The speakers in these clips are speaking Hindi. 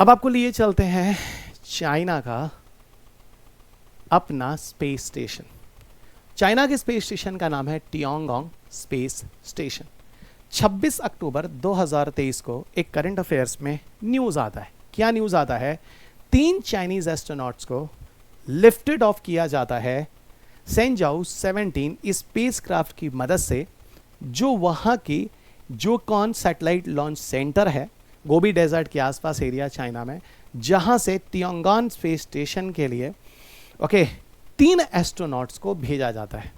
अब आपको लिए चलते हैं चाइना का अपना स्पेस स्टेशन। चाइना के स्पेस स्टेशन का नाम है टियांगोंग स्पेस स्टेशन। 26 अक्टूबर 2023 को एक करंट अफेयर्स में न्यूज़ आता है। क्या न्यूज़ आता है? 3 चाइनीज एस्ट्रोनॉट्स को लिफ्टेड ऑफ किया जाता है सेंजाओ 17 स्पेस क्राफ्ट की मदद से, जो वहाँ की जोकॉन सैटेलाइट लॉन्च सेंटर है गोबी डेजर्ट के आसपास एरिया चाइना में, जहाँ से टियांगोंग स्पेस स्टेशन के लिए 3 एस्ट्रोनॉट्स को भेजा जाता है।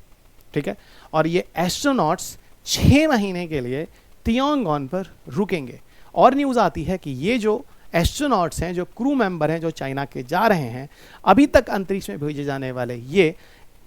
ठीक है, और ये एस्ट्रोनॉट्स 6 महीने के लिए टियांगोंग पर रुकेंगे। और न्यूज़ आती है कि ये जो एस्ट्रोनॉट्स हैं, जो क्रू मेंबर हैं, जो चाइना के जा रहे हैं, अभी तक अंतरिक्ष में भेजे जाने वाले ये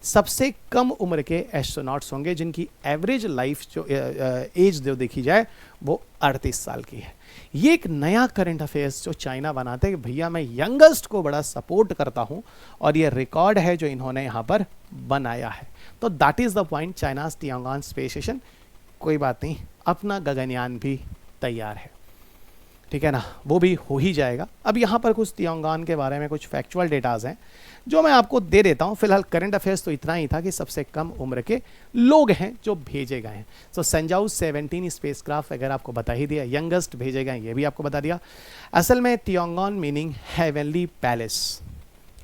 सबसे कम उम्र के एस्ट्रोनॉट्स होंगे, जिनकी एवरेज लाइफ जो एज जो देखी जाए वो 38 साल की है। ये एक नया करंट अफेयर्स जो चाइना बनाते हैं कि भैया मैं यंगेस्ट को बड़ा सपोर्ट करता हूं, और ये रिकॉर्ड है जो इन्होंने यहाँ पर बनाया है। तो that is the point, China's Tiangong space station. कोई बात नहीं, अपना गगनयान भी तैयार है, ठीक है ना, वो भी हो ही जाएगा। अब यहाँ पर कुछ टियांगोंग के बारे में कुछ फैक्चुअल डेटाज हैं जो मैं आपको दे देता हूँ। फिलहाल करंट अफेयर्स तो इतना ही था कि सबसे कम उम्र के लोग हैं जो भेजे गए हैं। सो सेंजाओ 17 स्पेस क्राफ्ट अगर आपको बता ही दिया, यंगेस्ट भेजे गए ये भी आपको बता दिया। असल में टियांगोंग मीनिंग हेवनली पैलेस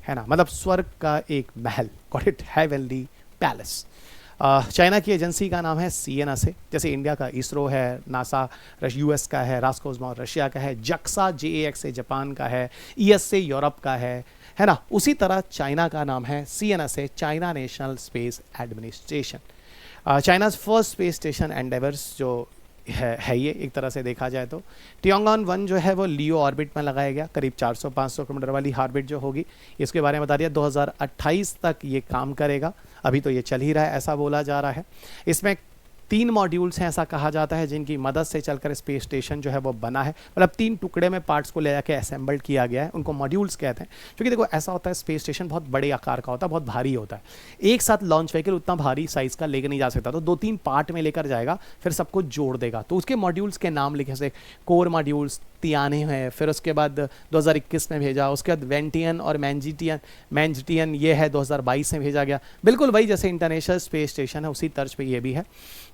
है ना, मतलब स्वर्ग का एक महल, got it, heavenly palace. China की एजेंसी का नाम है CNSA, जैसे इंडिया का इसरो है, नासा US का है, रास्कोसमोस रशिया का है, जक्सा JAXA जापान का है, ESA यूरोप का है ना, उसी तरह चाइना का नाम है CNSA, China national space administration. China first space station endeavours जो है ये एक तरह से देखा जाए तो। टियांगोंग 1 जो है वो लियो ऑर्बिट में लगाया गया, करीब 400-500 किलोमीटर वाली ऑर्बिट जो होगी, इसके बारे में बता दिया। 2028 तक ये काम करेगा, अभी तो ये चल ही रहा है ऐसा बोला जा रहा है। इसमें 3 मॉड्यूल्स हैं ऐसा कहा जाता है, जिनकी मदद से चलकर स्पेस स्टेशन जो है वो बना है। मतलब 3 टुकड़े में पार्ट्स को ले जाके असेंबल्ड किया गया है, उनको मॉड्यूल्स कहते हैं। क्योंकि देखो ऐसा होता है, स्पेस स्टेशन बहुत बड़े आकार का होता है, बहुत भारी होता है। एक साथ लॉन्च व्हीकल उतना भारी साइज़ का लेकर नहीं जा सकता, तो 2-3 पार्ट में लेकर जाएगा, फिर सबको जोड़ देगा। तो उसके मॉड्यूल्स के नाम लिखे, जैसे कोर मॉड्यूल्स तियाने है, फिर उसके बाद 2021 में भेजा, उसके बाद वेंटियन और मैंजिटियन ये है 2022 में भेजा गया। बिल्कुल वही जैसे इंटरनेशनल स्पेस स्टेशन है उसी तर्ज पे ये भी है,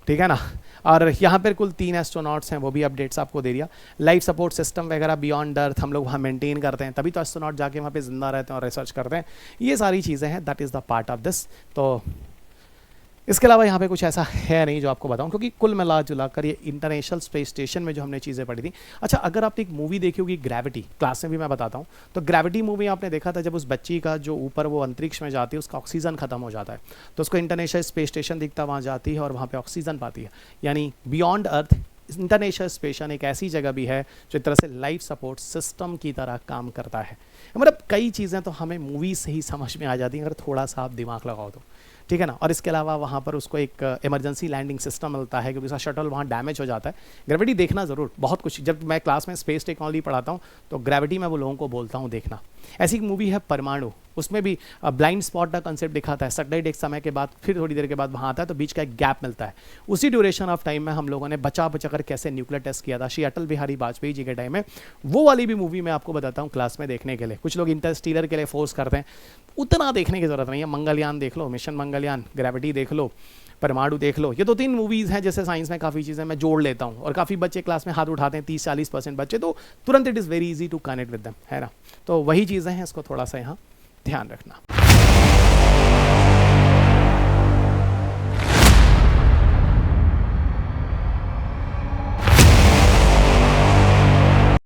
ठीक है ना। और यहाँ पर कुल 3 एस्ट्रोनॉट्स हैं, वो भी अपडेट्स आपको दे दिया। लाइफ सपोर्ट सिस्टम वगैरह बियॉन्ड अर्थ हम लोग वहाँ मेंटेन करते हैं, तभी तो एस्ट्रोनॉट जाके वहाँ पे जिंदा रहते हैं और रिसर्च करते हैं। ये सारी चीज़ें हैं, that is the part of this. तो इसके अलावा यहाँ पे कुछ ऐसा है नहीं जो आपको बताऊँ, क्योंकि कुल मिला जुला कर ये इंटरनेशनल स्पेस स्टेशन में जो हमने चीज़ें पढ़ी थी। अच्छा, अगर आपने एक मूवी देखी होगी ग्रेविटी, क्लास में भी मैं बताता हूँ, तो ग्रेविटी मूवी आपने देखा था, जब उस बच्ची का जो ऊपर वो अंतरिक्ष में जाती है उसका ऑक्सीजन खत्म हो जाता है, तो उसको इंटरनेशनल स्पेस स्टेशन दिखता है, वहाँ जाती है और वहाँ पर ऑक्सीजन पाती है। यानी बियॉन्ड अर्थ इंटरनेशनल स्टेशन एक ऐसी जगह भी है जो एक तरह से लाइफ सपोर्ट सिस्टम की तरह काम करता है। मतलब कई चीज़ें तो हमें मूवी से ही समझ में आ जाती हैं अगर थोड़ा सा आप दिमाग लगाओ तो, ठीक है ना। और इसके अलावा वहाँ पर उसको एक इमरजेंसी लैंडिंग सिस्टम मिलता है, क्योंकि उसका शटल वहाँ डैमेज हो जाता है। ग्रेविटी देखना ज़रूर, बहुत कुछ, जब मैं क्लास में स्पेस टेक्नोलॉजी पढ़ाता हूँ तो ग्रेविटी में वो लोगों को बोलता हूँ देखना। ऐसी एक मूवी है परमाणु, उसमें भी ब्लाइंड स्पॉट का कंसेप्ट दिखाता है। सैटेलाइट एक समय के बाद फिर थोड़ी देर के बाद वहाँ आता है, तो बीच का एक गैप मिलता है। उसी ड्यूरेशन ऑफ टाइम में हम लोगों ने बचा कर कैसे न्यूक्लियर टेस्ट किया था श्री अटल बिहारी वाजपेयी जी के टाइम में, वो वाली भी मूवी मैं आपको बताता हूँ क्लास में देखने के लिए। कुछ लोग इंटरस्टेलर के लिए फोर्स करते हैं, उतना देखने की जरूरत नहीं है। मंगलयान देख लो, मिशन मंगलयान, ग्रेविटी देख लो, परमाणु देख लो। ये 2-3 मूवीज़ हैं, जैसे साइंस में काफ़ी चीज़ें मैं जोड़ लेता हूँ, और काफ़ी बच्चे क्लास में हाथ उठाते हैं, 30-40% बच्चे, तो तुरंत it is very easy to connect with them, है ना। तो वही चीज़ें हैं, इसको थोड़ा सा यहाँ ध्यान रखना।